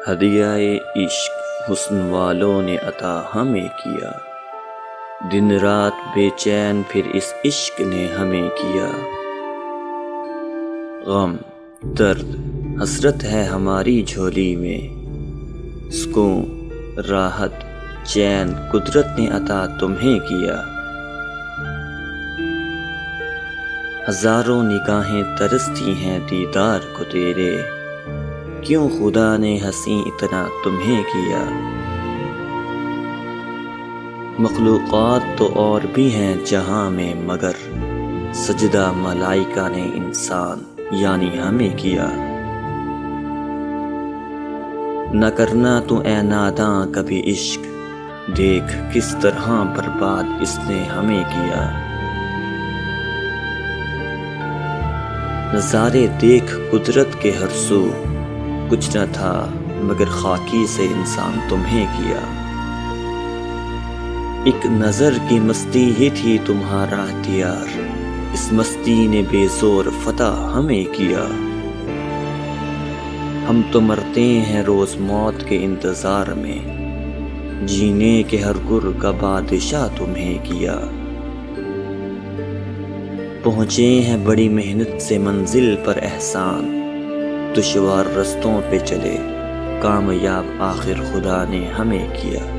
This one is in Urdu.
ہدیہ عشق حسن والوں نے عطا ہمیں کیا، دن رات بے چین پھر اس عشق نے ہمیں کیا۔ غم، درد، حسرت ہے ہماری جھولی میں، سکون، راحت، چین قدرت نے عطا تمہیں کیا۔ ہزاروں نگاہیں ترستی ہیں دیدار کو تیرے، کیوں خدا نے حسین اتنا تمہیں کیا۔ مخلوقات تو اور بھی ہیں جہاں میں مگر سجدہ ملائکہ نے انسان یعنی ہمیں کیا۔ نہ کرنا تو اے ناداں کبھی عشق، دیکھ کس طرح برباد اس نے ہمیں کیا۔ نظارے دیکھ قدرت کے ہر سو، کچھ نہ تھا مگر خاکی سے انسان تمہیں کیا۔ ایک نظر کی مستی ہی تھی تمہارا اختیار، اس مستی نے بے زور فتح ہمیں کیا۔ ہم تو مرتے ہیں روز موت کے انتظار میں، جینے کے ہر گر کا بادشاہ تمہیں کیا۔ پہنچے ہیں بڑی محنت سے منزل پر احسان، دشوار رستوں پہ چلے کامیاب آخر خدا نے ہمیں کیا۔